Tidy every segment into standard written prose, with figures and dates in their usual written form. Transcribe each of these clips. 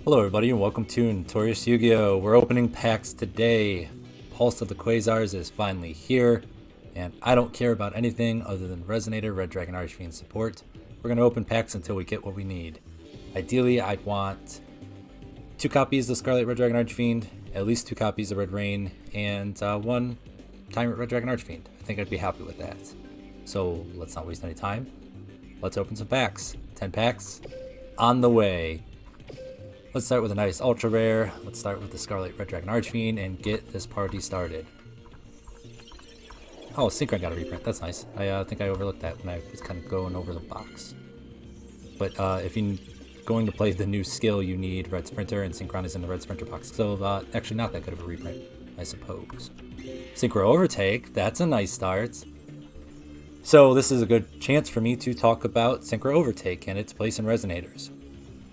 Hello everybody and welcome to Notorious Yu-Gi-Oh! We're opening packs today. Pulse of the Quasars is finally here, and I don't care about anything other than Resonator, Red Dragon Archfiend support. We're going to open packs until we get what we need. Ideally, I'd want 2 copies of Scarlight Red Dragon Archfiend, at least 2 copies of Red Rain, and 1 Tyrant Red Dragon Archfiend. I think I'd be happy with that. So let's not waste any time. Let's open some packs. 10 packs on the way. Let's start with a nice ultra rare. Let's start with the Scarlet Red Dragon Archfiend and get this party started. Oh, Synchro got a reprint. That's nice. I think I overlooked that when I was kind of going over the box. But if you're going to play the new skill, you need Red Sprinter, and Synchron is in the Red Sprinter box. So actually not that good of a reprint, I suppose. Synchro Overtake, that's a nice start. So this is a good chance for me to talk about Synchro Overtake and its place in Resonators.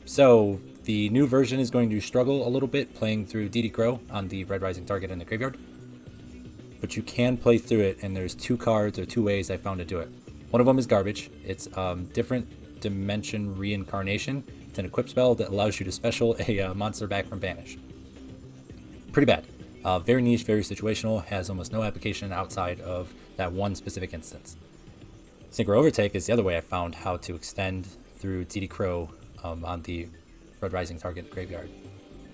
So the new version is going to struggle a little bit playing through DD Crow on the Red Rising target in the graveyard. But you can play through it, and there's 2 cards or 2 ways I found to do it. One of them is garbage. It's Different Dimension Reincarnation. It's an equip spell that allows you to special a monster back from banish. Pretty bad. Very niche, very situational, has almost no application outside of that one specific instance. Synchro Overtake is the other way I found how to extend through DD Crow on the Red Rising target graveyard.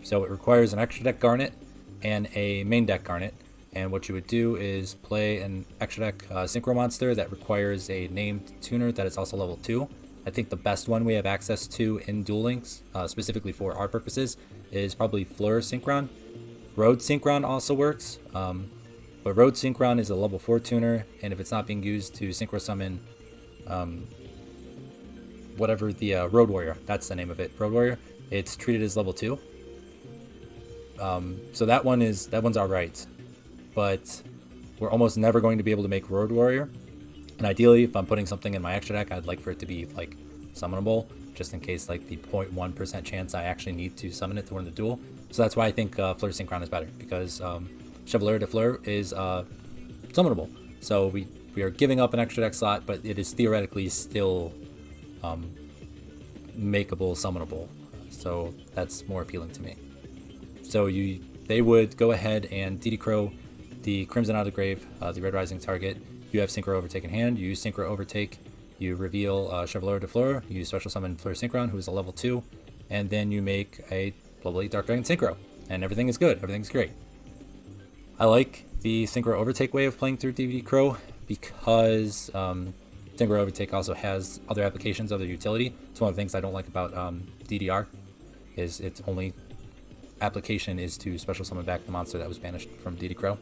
So it requires an extra deck Garnet and a main deck Garnet, and what you would do is play an extra deck Synchro monster that requires a named tuner that is also level 2. I think the best one we have access to in Duel Links, specifically for our purposes, is probably Fleur Synchron. Road Synchron also works, but Road Synchron is a level 4 tuner, and if it's not being used to Synchro summon whatever the Road Warrior, that's the name of it, Road Warrior, it's treated as level 2. So that one's alright, but we're almost never going to be able to make Road Warrior. And ideally, if I'm putting something in my extra deck, I'd like for it to be like summonable, just in case like the 0.1% chance I actually need to summon it to win the duel. So that's why I think Fleur Synchron is better, because Chevalier de Fleur is summonable. So we are giving up an extra deck slot, but it is theoretically still makeable, summonable. So that's more appealing to me. So they would go ahead and DD Crow the Crimson out of the grave, the Red Rising target. You have Synchro Overtake in hand. You use Synchro Overtake. You reveal Chevalier de Fleur. You special summon Fleur Synchron, who is a level 2, and then you make a Level 8 Dark Dragon Synchro, and everything is good. Everything's great. I like the Synchro Overtake way of playing through DD Crow because Synchro Overtake also has other applications, other utility. It's one of the things I don't like about DDR, is its only application is to special summon back the monster that was banished from DD Crow.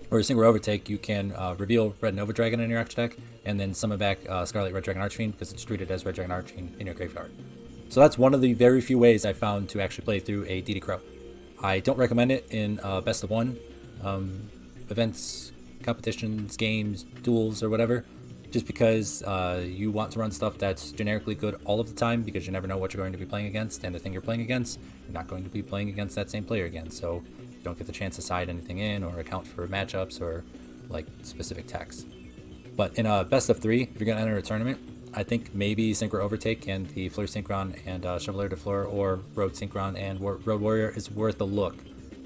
Whereas Synchro Overtake, you can reveal Red Nova Dragon in your extra deck, and then summon back Scarlet Red Dragon Archfiend because it's treated as Red Dragon Archfiend in your graveyard. So that's one of the very few ways I found to actually play through a DD Crow. I don't recommend it in best of 1 events, competitions, games, duels, or whatever, just because you want to run stuff that's generically good all of the time, because you never know what you're going to be playing against, and the thing you're playing against, you're not going to be playing against that same player again, so you don't get the chance to side anything in or account for matchups or like specific techs. But in a best of 3, if you're going to enter a tournament, I think maybe Synchro Overtake and the Fleur Synchron and Chevalier de Fleur, or Road Synchron and Road Warrior is worth a look.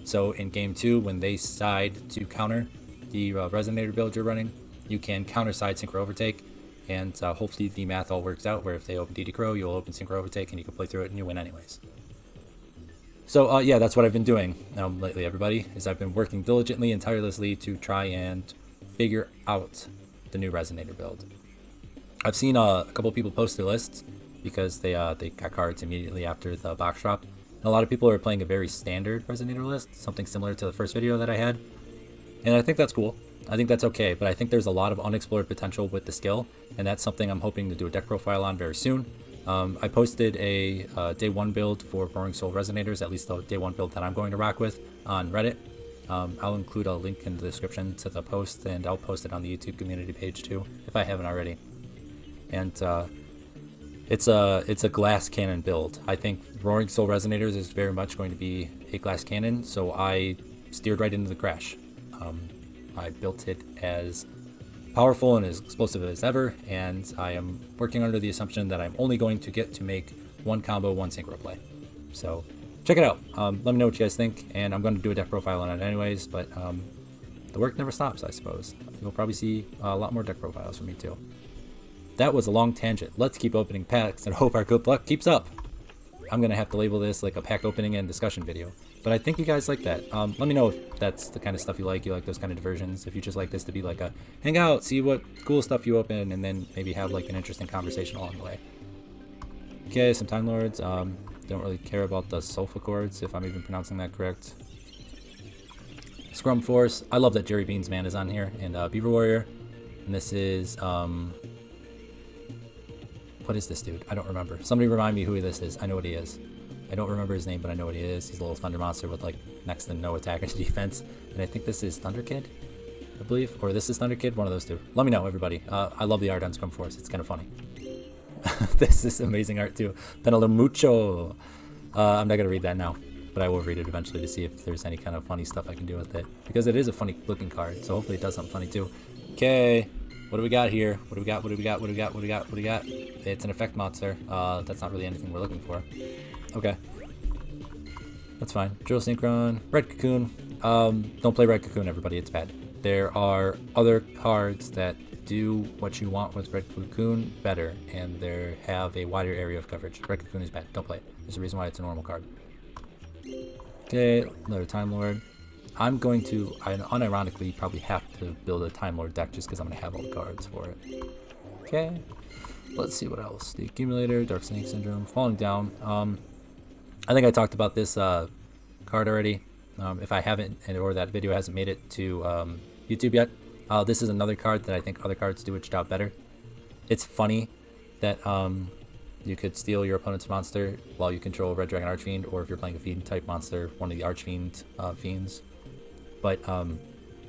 So in game 2, when they side to counter the Resonator build you're running, you can counter side Synchro Overtake, and hopefully the math all works out where if they open DD Crow, you'll open Synchro Overtake and you can play through it and you win anyways. So yeah, that's what I've been doing lately, everybody, is I've been working diligently and tirelessly to try and figure out the new Resonator build. I've seen a couple people post their lists because they got cards immediately after the box drop. And a lot of people are playing a very standard Resonator list, something similar to the first video that I had. And I think that's cool. I think that's okay, but I think there's a lot of unexplored potential with the skill, and that's something I'm hoping to do a deck profile on very soon. I posted a day 1 build for Roaring Soul Resonators, at least the day 1 build that I'm going to rock with, on Reddit. I'll include a link in the description to the post, and I'll post it on the YouTube community page too, if I haven't already. And it's a glass cannon build. I think Roaring Soul Resonators is very much going to be a glass cannon, so I steered right into the crash. I built it as powerful and as explosive as ever, and I am working under the assumption that I'm only going to get to make 1 combo, 1 synchro play. So check it out. Let me know what you guys think, and I'm going to do a deck profile on it anyways, but the work never stops, I suppose. You'll probably see a lot more deck profiles from me too. That was a long tangent. Let's keep opening packs and hope our good luck keeps up. I'm going to have to label this like a pack opening and discussion video. But I think you guys like that. Let me know if that's the kind of stuff you like. You like those kind of diversions. If you just like this to be like a hang out, see what cool stuff you open, and then maybe have like an interesting conversation along the way. Okay, some Time Lords. Don't really care about the sulfur chords, if I'm even pronouncing that correct. Scrum Force. I love that Jerry Beans Man is on here, and Beaver Warrior. And this is what is this dude? I don't remember. Somebody remind me who this is. I know what he is. I don't remember his name, but I know what he is. He's a little thunder monster with like next to no attack or defense. And I think this is Thunder Kid, I believe. Or this is Thunder Kid, one of those two. Let me know, everybody. I love the art on Scrum Force. It's kind of funny. This is amazing art too. Penalo mucho. I'm not going to read that now, but I will read it eventually to see if there's any kind of funny stuff I can do with it. Because it is a funny looking card, so hopefully it does something funny too. Okay. What do we got here? What do we got? What do we got? What do we got? What do we got? What do we got? It's an effect monster. That's not really anything we're looking for. Okay. That's fine. Drill Synchron. Red Cocoon. Don't play Red Cocoon, everybody. It's bad. There are other cards that do what you want with Red Cocoon better, and they have a wider area of coverage. Red Cocoon is bad. Don't play it. There's a reason why it's a normal card. Okay. Another Time Lord. I'm going to, unironically, probably have to build a Time Lord deck just because I'm going to have all the cards for it. Okay. Let's see what else. The Accumulator, Dark Snake Syndrome, Falling Down. I think I talked about this card already. If I haven't, or that video hasn't made it to YouTube yet, this is another card that I think other cards do its job better. It's funny that you could steal your opponent's monster while you control Red Dragon Archfiend, or if you're playing a Fiend type monster, one of the Archfiend fiends. But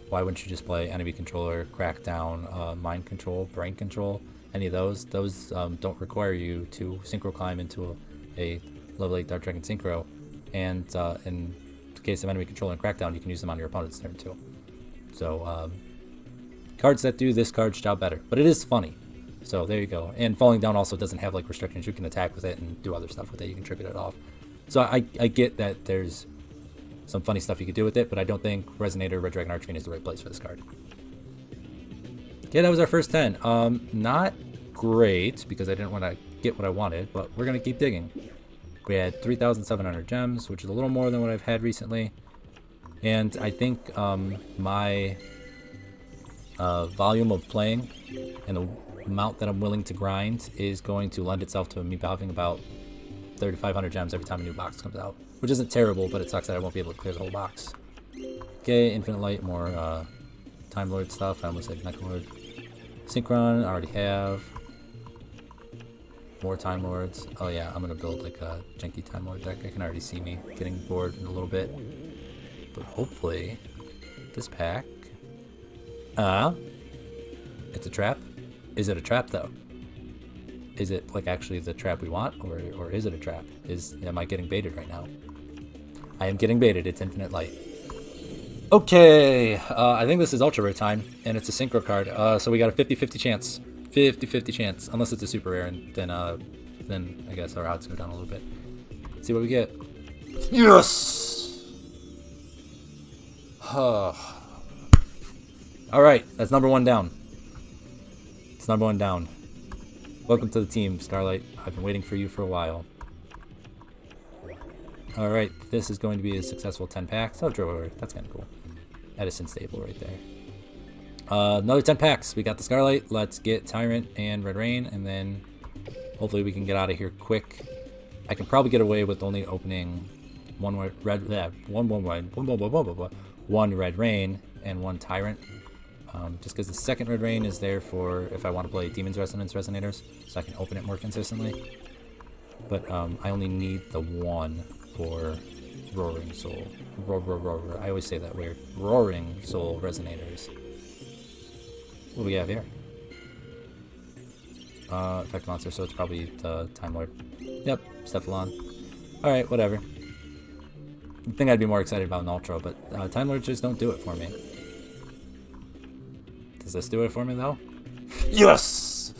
why wouldn't you just play enemy controller, crackdown, mind control, brain control, any of those? Those don't require you to synchro climb into a level 8 Dark Dragon Synchro. And in the case of enemy control and crackdown, you can use them on your opponent's turn too. So cards that do this card's job better. But it is funny. So there you go. And Falling Down also doesn't have like restrictions. You can attack with it and do other stuff with it. You can tribute it off. So I get that there's some funny stuff you could do with it, but I don't think Resonator, Red Dragon Archfiend is the right place for this card. Okay, that was our first 10. Not great, because I didn't want to get what I wanted, but we're going to keep digging. We had 3,700 gems, which is a little more than what I've had recently. And I think my volume of playing and the amount that I'm willing to grind is going to lend itself to me having about 3,500 gems every time a new box comes out. Which isn't terrible, but it sucks that I won't be able to clear the whole box. Okay, Infinite Light, more Time Lord stuff. I almost said Mecha Lord. Synchron, I already have. More Time Lords. Oh yeah, I'm gonna build like a janky Time Lord deck. I can already see me getting bored in a little bit. But hopefully, this pack... it's a trap? Is it a trap though? Is it like actually the trap we want, or is it a trap? Am I getting baited right now? I am getting baited. It's Infinite Light. Okay, I think this is ultra rare time, and it's a synchro card. So we got a 50-50 chance. 50-50 chance, unless it's a super rare, and then I guess our odds go down a little bit. Let's see what we get. Yes. All right, that's number one down. It's number one down. Welcome to the team, Scarlight. I've been waiting for you for a while. Alright, this is going to be a successful 10 packs. Oh, drawer. That's kind of cool. Edison Staple right there. Another 10 packs. We got the Scarlight. Let's get Tyrant and Red Rain, and then hopefully we can get out of here quick. I can probably get away with only opening one Red Rain and one Tyrant. Just because the second Red Rain is there for if I want to play Demon's Resonance Resonators, so I can open it more consistently. But I only need the one for Roaring Soul. I always say that weird. Roaring Soul Resonators. What do we have here? Effect monster, so it's probably the Time Lord. Yep, Cephalon. Alright, whatever. I think I'd be more excited about an Ultra, but Time Lords just don't do it for me. Does this do it for me, though? Yes!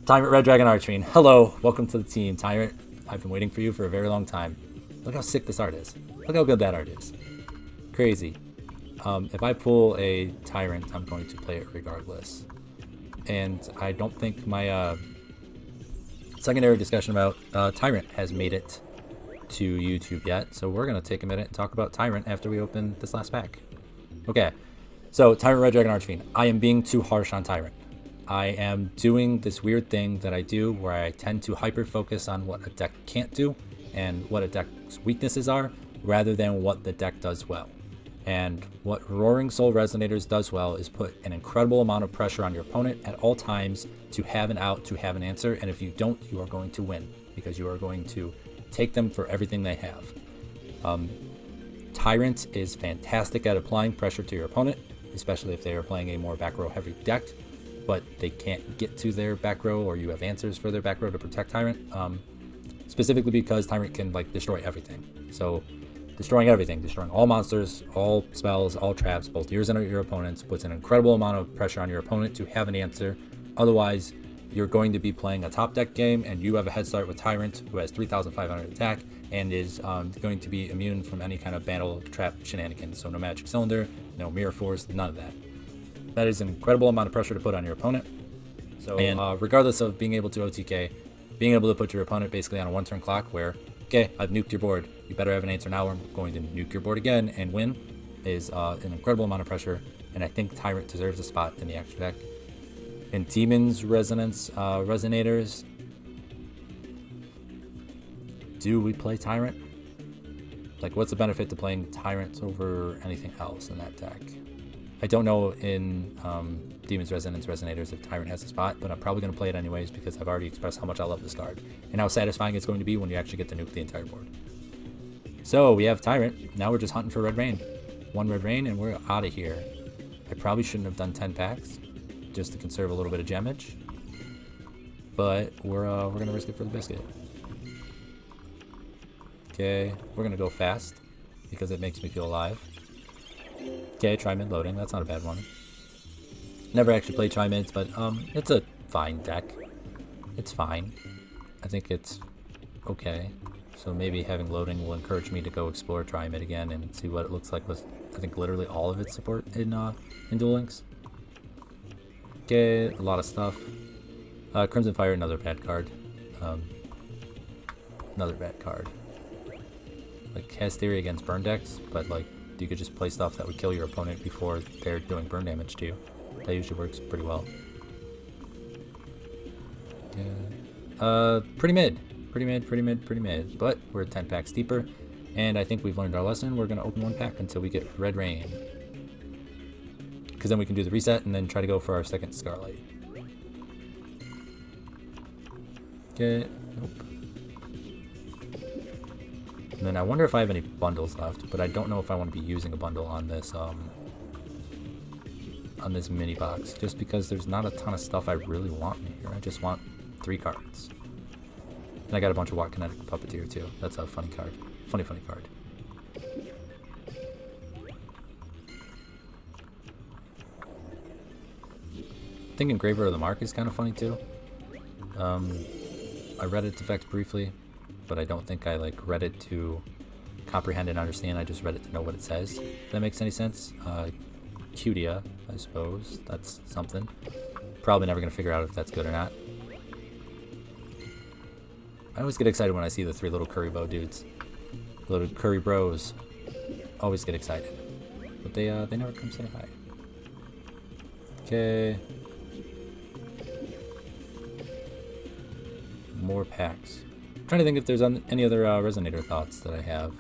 Tyrant, Red Dragon Archfiend. Hello, welcome to the team, Tyrant. I've been waiting for you for a very long time. Look how sick this art is. Look how good that art is. Crazy. If I pull a Tyrant, I'm going to play it regardless. And I don't think my secondary discussion about Tyrant has made it to YouTube yet. So we're going to take a minute and talk about Tyrant after we open this last pack. Okay, so Tyrant, Red Dragon, Archfiend. I am being too harsh on Tyrant. I am doing this weird thing that I do where I tend to hyper-focus on what a deck can't do and what a deck's weaknesses are, rather than what the deck does well. And what Roaring Soul Resonators does well is put an incredible amount of pressure on your opponent at all times to have an out, to have an answer, and if you don't, you are going to win, because you are going to take them for everything they have. Tyrant is fantastic at applying pressure to your opponent, especially if they are playing a more back row heavy deck, but they can't get to their back row, or you have answers for their back row to protect Tyrant. Specifically because Tyrant can like destroy everything. So destroying everything, destroying all monsters, all spells, all traps, both yours and your opponent's, puts an incredible amount of pressure on your opponent to have an answer. Otherwise, you're going to be playing a top deck game and you have a head start with Tyrant, who has 3,500 attack and is going to be immune from any kind of battle trap shenanigans. So no magic cylinder, no mirror force, none of that. That is an incredible amount of pressure to put on your opponent. So, and regardless of being able to OTK, being able to put your opponent basically on a one-turn clock where, okay, I've nuked your board, you better have an answer now, or I'm going to nuke your board again and win, is an incredible amount of pressure, and I think Tyrant deserves a spot in the extra deck. In Demon's Resonance Resonators, do we play Tyrant? Like, what's the benefit to playing Tyrant over anything else in that deck? I don't know in Demon's Resonance Resonators if Tyrant has a spot, but I'm probably going to play it anyways because I've already expressed how much I love this card and how satisfying it's going to be when you actually get to nuke the entire board. So we have Tyrant. Now we're just hunting for Red Rain. One Red Rain and we're out of here. I probably shouldn't have done 10 packs just to conserve a little bit of gemage, but we're going to risk it for the biscuit. Okay, we're going to go fast because it makes me feel alive. Okay, try-mid loading, that's not a bad one. Never actually played try-mids, but it's a fine deck. It's fine. I think it's okay. So maybe having loading will encourage me to go explore try-mid again and see what it looks like with, I think, literally all of its support in Duel Links. Okay, a lot of stuff. Crimson Fire, another bad card. Another bad card. Like, has theory against burn decks, but like, you could just play stuff that would kill your opponent before they're doing burn damage to you. That usually works pretty well. Yeah. Pretty mid. But we're 10 packs deeper, and I think we've learned our lesson. We're going to open one pack until we get Red Rain, because then we can do the reset and then try to go for our second Scarlight. Okay. Nope. And then I wonder if I have any bundles left, but I don't know if I want to be using a bundle on this mini box, just because there's not a ton of stuff I really want in here. I just want 3 cards. And I got a bunch of Watt Kinetic Puppeteer too. That's a funny card. Funny card. I think Engraver of the Mark is kind of funny too. I read its effects briefly, but I don't think I like read it to comprehend and understand. I just read it to know what it says. If that makes any sense. Cutia, I suppose. That's something. Probably never going to figure out if that's good or not. I always get excited when I see the 3 little curry bow dudes. Little curry bros. Always get excited. But they never come say hi. Okay. More packs. I'm trying to think if there's any other Resonator thoughts that I have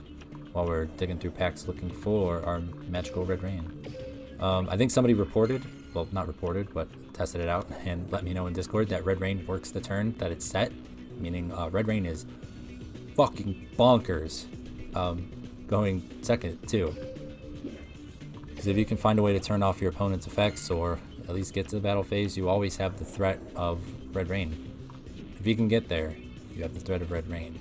while we're digging through packs looking for our magical Red Rain. I think somebody reported, well, not reported, but tested it out and let me know in Discord that Red Rain works the turn that it's set, meaning Red Rain is fucking bonkers, going second too. Because if you can find a way to turn off your opponent's effects or at least get to the battle phase, you always have the threat of Red Rain. If you can get there, you have the threat of Red Rain.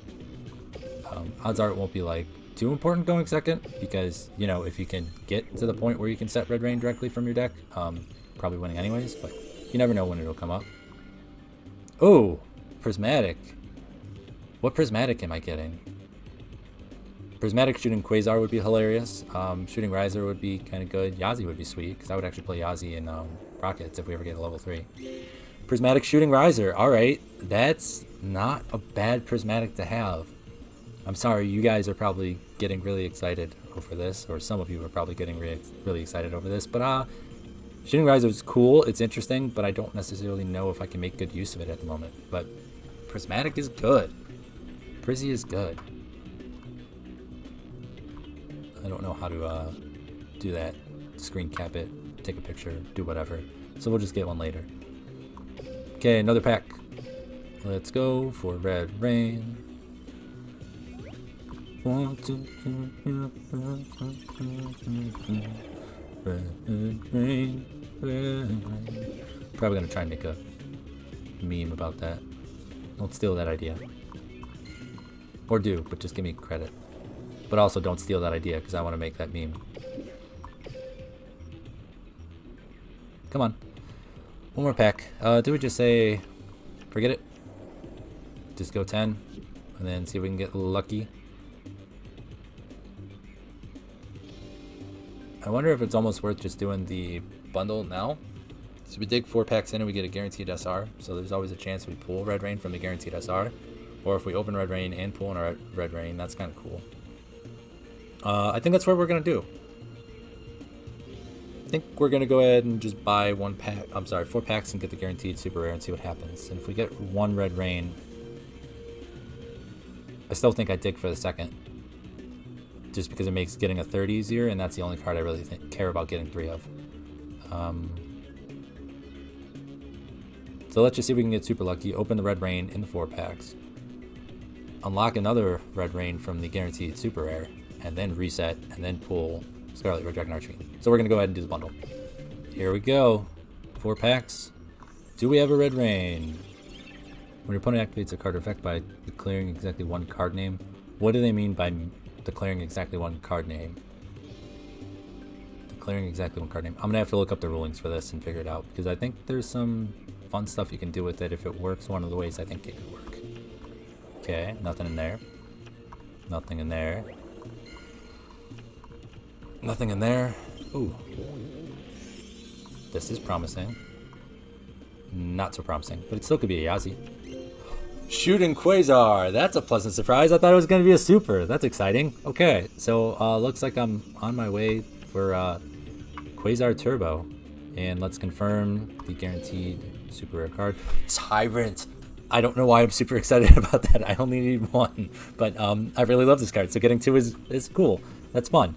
Odds are it won't be like too important going second, because you know, if you can get to the point where you can set Red Rain directly from your deck, probably winning anyways, but you never know when it'll come up. Oh, Prismatic. What Prismatic am I getting? Prismatic shooting Quasar would be hilarious. Shooting Riser would be kind of good. Yazi would be sweet, because I would actually play Yazi in Rockets if we ever get a level 3. Prismatic shooting Riser. Alright, that's not a bad Prismatic to have. I'm sorry, you guys are probably getting really excited over this, or some of you are probably getting really excited over this, but shooting Riser is cool, it's interesting, but I don't necessarily know if I can make good use of it at the moment. But Prismatic is good. Prizzy is good. I don't know how to do that. Screen cap it, take a picture, do whatever. So we'll just get one later. Okay, another pack. Let's go for Red Rain. 1, 2, 3, Red Rain, Red Rain. Probably gonna try and make a meme about that. Don't steal that idea. Or do, but just give me credit. But also don't steal that idea, because I want to make that meme. Come on. One more pack. Do we just say, forget it? Just go 10, and then see if we can get lucky. I wonder if it's almost worth just doing the bundle now. So we dig 4 packs in and we get a guaranteed SR. So there's always a chance we pull Red Rain from the guaranteed SR. Or if we open Red Rain and pull in our Red Rain, that's kind of cool. I think that's what we're going to do. I think we're going to go ahead and just buy 4 packs and get the guaranteed super rare and see what happens. And if we get 1 Red Rain, I still think I'd dig for the second. Just because it makes getting a third easier, and that's the only card I really care about getting 3 of. So let's just see if we can get super lucky. Open the Red Rain in the 4 packs. Unlock another Red Rain from the guaranteed super rare. And then reset, and then pull Scarlight, Red Dragon, Archfiend. So we're going to go ahead and do the bundle. Here we go. 4 packs. Do we have a Red Rain? When your opponent activates a card effect by declaring exactly 1 card name, what do they mean by declaring exactly 1 card name? Declaring exactly 1 card name. I'm going to have to look up the rulings for this and figure it out, because I think there's some fun stuff you can do with it if it works one of the ways I think it could work. Okay, nothing in there. Nothing in there. Nothing in there. Ooh. This is promising. Not so promising, but it still could be a Yazi. Shooting Quasar. That's a pleasant surprise. I thought it was going to be a super. That's exciting. Okay, so looks like I'm on my way for Quasar Turbo. And let's confirm the guaranteed super rare card. Tyrant. I don't know why I'm super excited about that. I only need 1. But I really love this card. So getting 2 is cool. That's fun.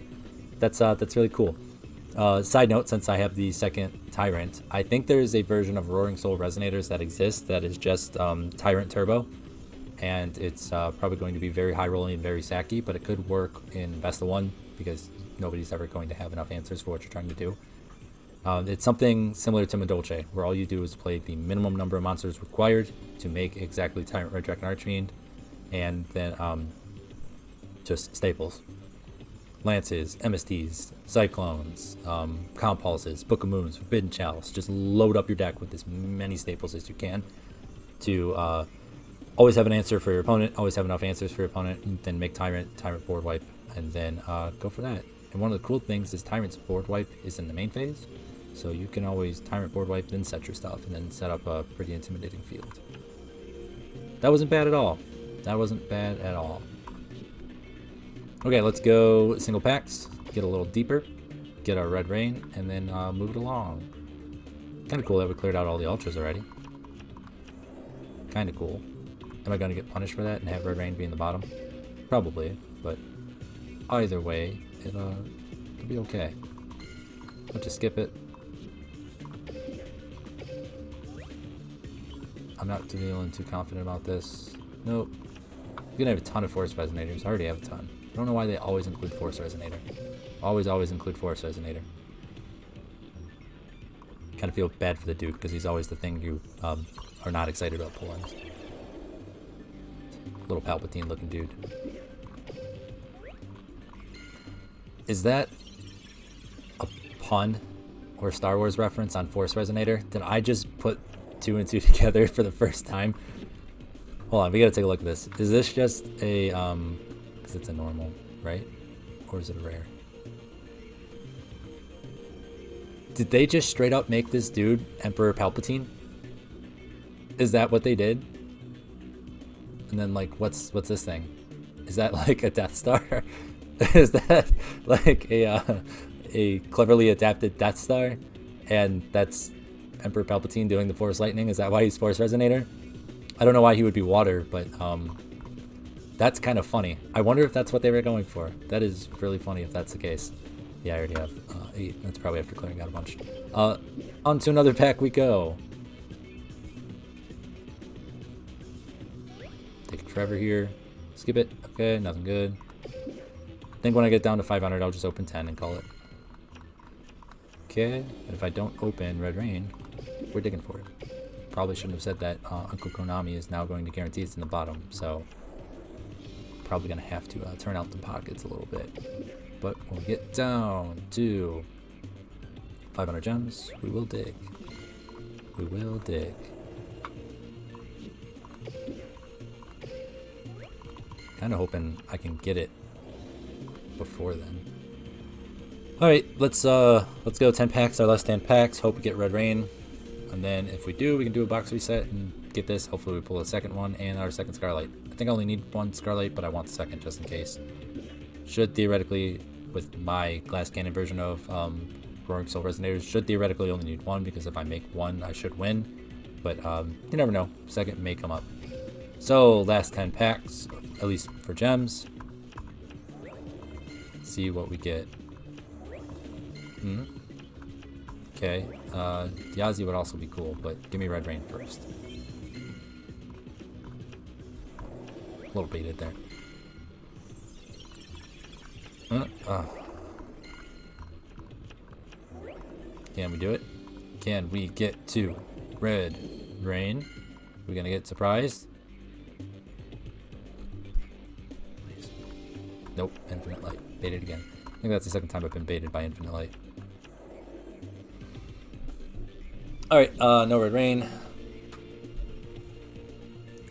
That's really cool. Side note, since I have the second Tyrant, I think there's a version of Roaring Soul Resonators that exists that is just Tyrant Turbo, and it's probably going to be very high rolling and very sacky, but it could work in best of 1 because nobody's ever going to have enough answers for what you're trying to do. It's something similar to Madolche, where all you do is play the minimum number of monsters required to make exactly Tyrant, Red Dragon, Archfiend, and then just staples. Lances, MSTs, Cyclones, Comp Pulses, Book of Moons, Forbidden Chalice. Just load up your deck with as many staples as you can to always have an answer for your opponent, always have enough answers for your opponent, and then make Tyrant board wipe, and then go for that. And one of the cool things is Tyrant's board wipe is in the main phase, so you can always Tyrant board wipe, then set your stuff, and then set up a pretty intimidating field. That wasn't bad at all. That wasn't bad at all. Okay, let's go single packs, get a little deeper, get our Red Rain, and then move it along. Kind of cool that we cleared out all the ultras already. Kind of cool. Am I going to get punished for that and have Red Rain be in the bottom? Probably, but either way, it'll be okay. I'll just skip it. I'm not feeling too confident about this. Nope. I'm going to have a ton of Force Resonators. I already have a ton. I don't know why they always include Force Resonator. Always include Force Resonator. Kind of feel bad for the Duke because he's always the thing you are not excited about pulling. Little Palpatine looking dude. Is that a pun or Star Wars reference on Force Resonator? Did I just put 2 and 2 together for the first time? Hold on, we gotta take a look at this. Is this just a, because it's a normal. right? Or is it a rare? Did they just straight up make this dude Emperor Palpatine? Is that what they did? And then like, what's this thing? Is that like a Death Star? Is that like a cleverly adapted Death Star? And that's Emperor Palpatine doing the Force Lightning? Is that why he's Force Resonator? I don't know why he would be water, but that's kind of funny. I wonder if that's what they were going for. That is really funny if that's the case. Yeah, I already have 8. That's probably after clearing out a bunch. On to another pack we go. Taking forever here. Skip it. Okay, nothing good. I think when I get down to 500, I'll just open 10 and call it. Okay, and if I don't open Red Rain, we're digging for it. Probably shouldn't have said that. Uncle Konami is now going to guarantee it's in the bottom, so probably going to have to turn out the pockets a little bit. But when we get down to 500 gems, we will dig. We will dig. Kind of hoping I can get it before then. All right, let's go 10 packs, our last 10 packs. Hope we get Red Rain, and then if we do, we can do a box reset and get this. Hopefully we pull a second one and our second Scarlight. I think I only need one Scarlight, but I want the second just in case. Should theoretically, with my glass cannon version of Roaring Soul Resonators, should theoretically only need one, because if I make one, I should win. But you never know. Second may come up. So last 10 packs, at least for gems. See what we get. Okay, Yazi would also be cool, but give me Red Rain first. A little baited there. Can we do it? Can we get to Red Rain? We're gonna get surprised? Please. Nope, Infinite Light. Baited again. I think that's the second time I've been baited by Infinite Light. Alright, no Red Rain.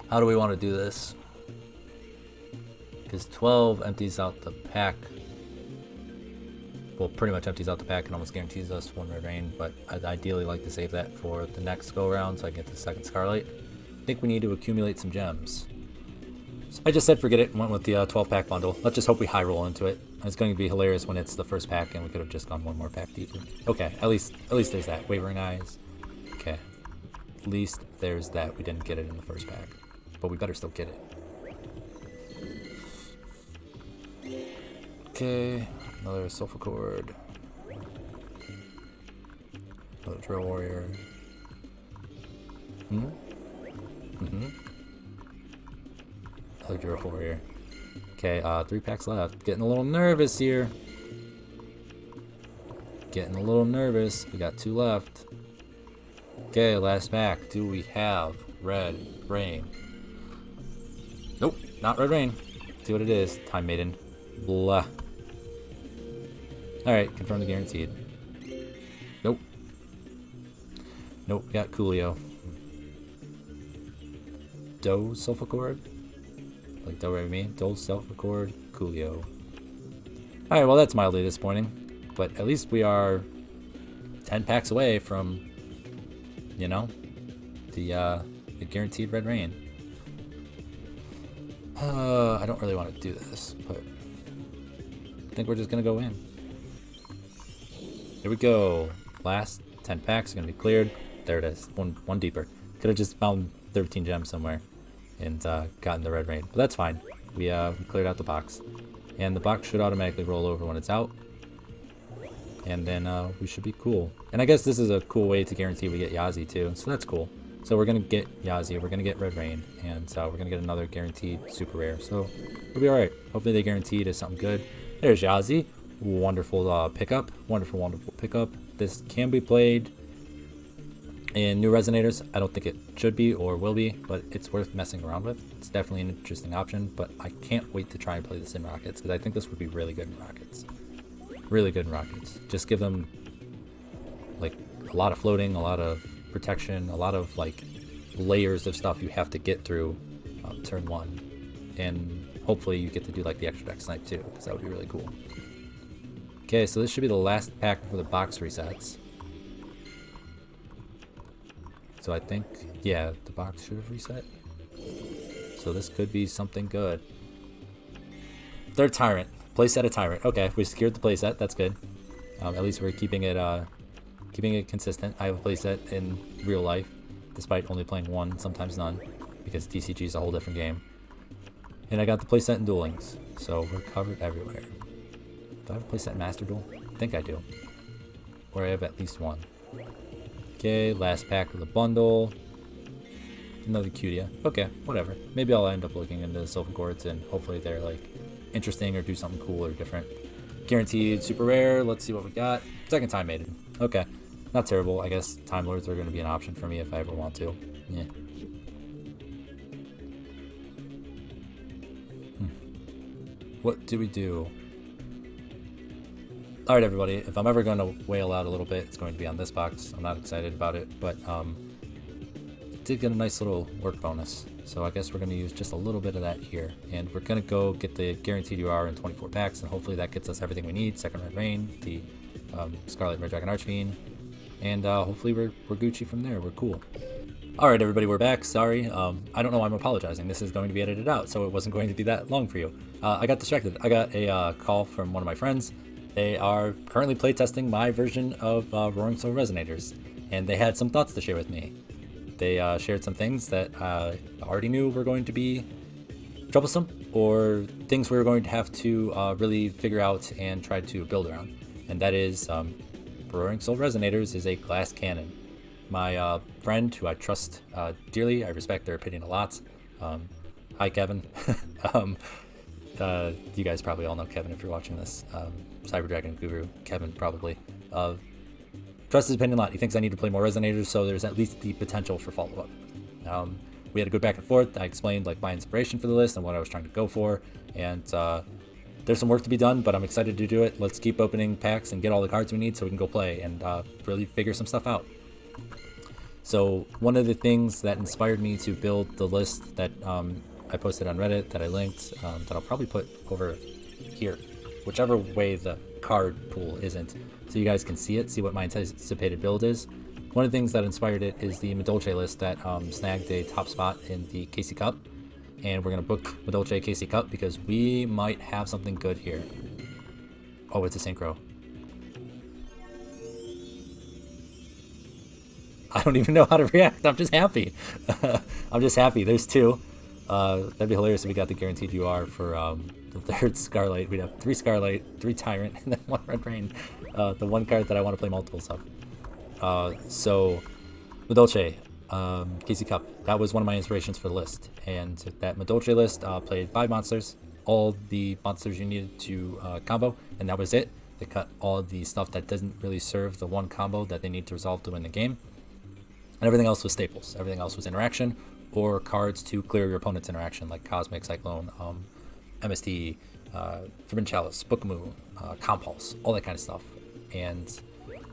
How do we want to do this? Because 12 empties out the pack. Well, pretty much empties out the pack and almost guarantees us one Red Rain, but I'd ideally like to save that for the next go around so I can get the second Scarlight. I think we need to accumulate some gems. So I just said forget it and went with the 12 pack bundle. Let's just hope we high roll into it. It's going to be hilarious when it's the first pack and we could have just gone one more pack deeper. Okay, at least there's that. Wavering Eyes. Okay. At least there's that. We didn't get it in the first pack. But we better still get it. Okay. Another Sulfur Cord. Another Drill Warrior. Another Drill Warrior. Okay, 3 packs left. Getting a little nervous here. Getting a little nervous. We got 2 left. Okay, last pack. Do we have Red Rain? Nope, not Red Rain. Let's see what it is. Time Maiden. Blah. Alright, confirm the guaranteed. Nope. Nope, got Coolio. Do Sulfur Cord? Like Do Re Mi? Do Sulfur Cord, Coolio. Alright, well that's mildly disappointing. But at least we are 10 packs away from, you know, the guaranteed Red Rain. I don't really want to do this, but I think we're just gonna go in. Here we go. Last 10 packs are gonna be cleared. There it is. One deeper. Could have just found 13 gems somewhere and gotten the Red Rain, but that's fine. We cleared out the box, and the box should automatically roll over when it's out, and then we should be cool. And I guess this is a cool way to guarantee we get Yazi too, so that's cool. So we're gonna get Yazi, we're gonna get Red Rain, and we're gonna get another guaranteed super rare. So we'll be all right. Hopefully they guaranteed is something good. There's Yazi. Wonderful pickup. Wonderful pickup. This can be played in new Resonators. I don't think it should be or will be, but it's worth messing around with. It's definitely an interesting option, but I can't wait to try and play this in Rockets, because I think this would be really good in Rockets. Really good in Rockets. Just give them like a lot of floating, a lot of protection, a lot of like layers of stuff you have to get through turn 1 and hopefully you get to do like the extra deck snipe too, because that would be really cool. Okay, so this should be the last pack for the box resets. So I think, yeah, the box should have reset. So this could be something good. Third Tyrant. Playset a Tyrant. Okay, we secured the playset. That's good. At least we're keeping it consistent. I have a playset in real life, despite only playing one, sometimes none, because TCG is a whole different game. And I got the playset in Duel Links, so we're covered everywhere. Do I have a playset in Master Duel? I think I do. Or I have at least one. Okay, last pack of the bundle. Another Cutia. Okay, whatever. Maybe I'll end up looking into Sylvan Chords and hopefully they're like interesting or do something cool or different. Guaranteed super rare. Let's see what we got. Second Time Maiden. Okay, not terrible. I guess Time Lords are going to be an option for me if I ever want to. Yeah. What do we do? Alright everybody, if I'm ever going to wail out a little bit, it's going to be on this box. I'm not excited about it, but did get a nice little work bonus. So I guess we're going to use just a little bit of that here. And we're going to go get the Guaranteed UR in 24 packs, and hopefully that gets us everything we need. Second Red Rain, the Scarlight Red Dragon Archfiend, and hopefully we're Gucci from there. We're cool. Alright everybody, we're back. Sorry, I don't know why I'm apologizing. This is going to be edited out, so it wasn't going to be that long for you. I got distracted. I got a call from one of my friends. They are currently playtesting my version of Roaring Soul Resonators, and they had some thoughts to share with me. They shared some things that I already knew were going to be troublesome, or things we were going to have to really figure out and try to build around. And that is, Roaring Soul Resonators is a glass cannon. My friend, who I trust dearly, I respect their opinion a lot. Hi, Kevin. You guys probably all know Kevin if you're watching this. Cyber Dragon Guru, Kevin probably. Trust his opinion a lot. He thinks I need to play more Resonators, so there's at least the potential for follow-up. We had a good back and forth. I explained like my inspiration for the list and what I was trying to go for, and there's some work to be done, but I'm excited to do it. Let's keep opening packs and get all the cards we need so we can go play and really figure some stuff out. So one of the things that inspired me to build the list that I posted on Reddit, that I linked, that I'll probably put over here, whichever way the card pool isn't, so you guys can see it, see what my anticipated build is. One of the things that inspired it is the Madolche list that snagged a top spot in the KC Cup, and we're going to book Madolche KC Cup because we might have something good here. Oh, it's a Synchro. I don't even know how to react. I'm just happy. I'm just happy. There's two. That'd be hilarious if we got the Guaranteed UR for the third Scarlight. We'd have 3 Scarlight, 3 Tyrant, and then 1 Red Rain. The one card that I want to play multiples of. So, Madolche, KC Cup. That was one of my inspirations for the list. And that Madolche list played 5 monsters. All the monsters you needed to combo, and that was it. They cut all the stuff that doesn't really serve the one combo that they need to resolve to win the game. And everything else was staples. Everything else was interaction or cards to clear your opponent's interaction, like Cosmic, Cyclone, MST, Forbidden Chalice, Bookmoo, Compulse, all that kind of stuff. And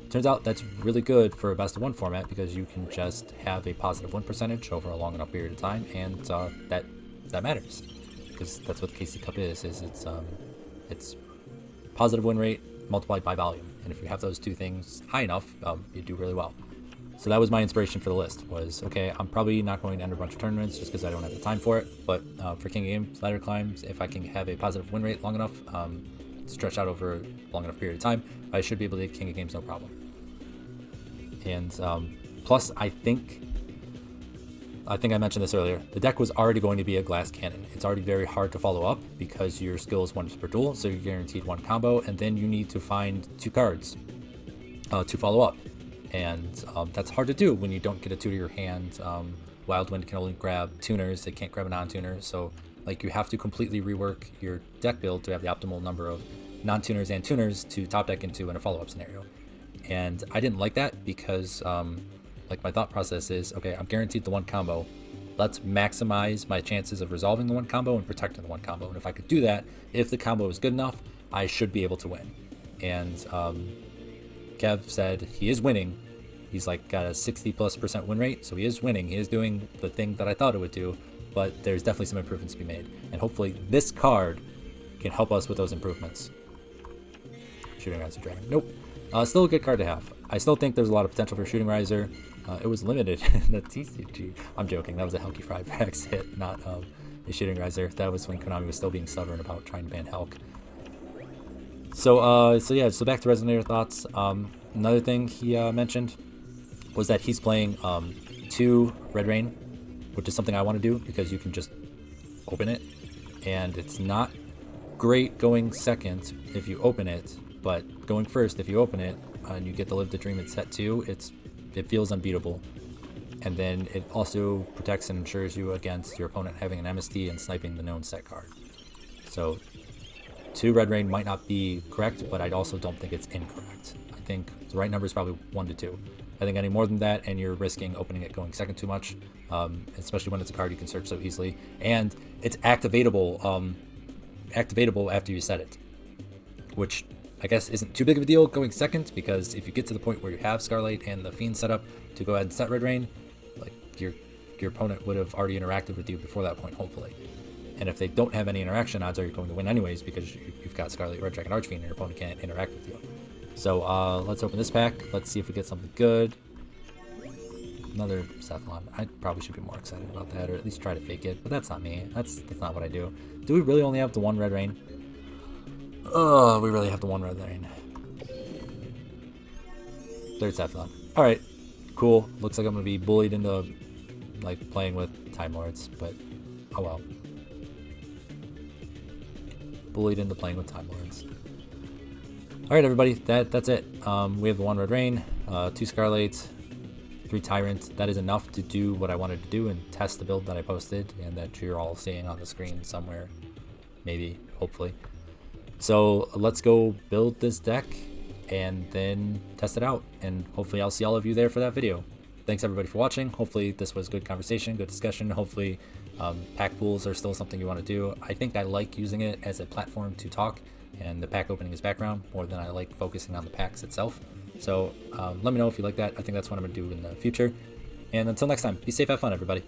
turns out that's really good for a best of one format because you can just have a positive win percentage over a long enough period of time, and that matters because that's what the KC Cup is it's positive win rate multiplied by volume, and if you have those two things high enough, you do really well. So that was my inspiration for the list, was, okay, I'm probably not going to enter a bunch of tournaments just because I don't have the time for it, but for King of Games, ladder climbs, if I can have a positive win rate long enough, stretch out over a long enough period of time, I should be able to get King of Games no problem. And plus, I think I mentioned this earlier, the deck was already going to be a glass cannon. It's already very hard to follow up because your skill is 1 per duel, so you're guaranteed 1 combo, and then you need to find 2 cards to follow up. And that's hard to do when you don't get a 2 to your hand. Wildwind can only grab tuners, it can't grab a non-tuner, so like you have to completely rework your deck build to have the optimal number of non-tuners and tuners to top deck into in a follow-up scenario. And I didn't like that because like my thought process is, okay, I'm guaranteed the 1 combo, let's maximize my chances of resolving the 1 combo and protecting the 1 combo. And if I could do that, if the combo is good enough, I should be able to win. And Kev said he is winning. He's like got a 60+% win rate, so he is winning. He is doing the thing that I thought it would do, but there's definitely some improvements to be made. And hopefully this card can help us with those improvements. Shooting Riser Dragon. Nope. Still a good card to have. I still think there's a lot of potential for Shooting Riser. It was limited in the TCG. I'm joking. That was a Helky Frybrax hit, not a Shooting Riser. That was when Konami was still being stubborn about trying to ban Helk. So yeah, so back to Resonator thoughts. Another thing he mentioned was that he's playing 2 Red Rain, which is something I want to do because you can just open it, and it's not great going second if you open it, but going first if you open it and you get to live the dream at set 2, it feels unbeatable. And then it also protects and ensures you against your opponent having an MST and sniping the known set card. So 2 Red Rain might not be correct, but I also don't think it's incorrect. I think the right number is probably 1 to 2. I think any more than that and you're risking opening it going second too much, especially when it's a card you can search so easily. And it's activatable after you set it, which I guess isn't too big of a deal going second, because if you get to the point where you have Scarlight and the Fiend set up to go ahead and set Red Rain, like your opponent would have already interacted with you before that point, hopefully. And if they don't have any interaction, odds are you're going to win anyways because you've got Scarlight, Red Dragon, Archfiend, and your opponent can't interact with you. So let's open this pack. Let's see if we get something good. Another Cephalon. I probably should be more excited about that, or at least try to fake it, but that's not me. That's not what I do. Do we really only have the 1 Red Rain? Oh, we really have the 1 Red Rain. 3rd Cephalon. Alright, cool. Looks like I'm going to be bullied into like playing with Time Lords, but oh well. Bullied into playing with Time Lords. Alright everybody, that's it. We have the 1 Red Rain, 2 Scarlights, 3 Tyrant. That is enough to do what I wanted to do and test the build that I posted and that you're all seeing on the screen somewhere. Maybe, hopefully. So let's go build this deck and then test it out. And hopefully I'll see all of you there for that video. Thanks everybody for watching. Hopefully this was good conversation, good discussion. Hopefully pack pools are still something you want to do. I think I like using it as a platform to talk and the pack opening is background more than I like focusing on the packs itself. So let me know if you like that. I think that's what I'm going to do in the future. And until next time, be safe, have fun, everybody.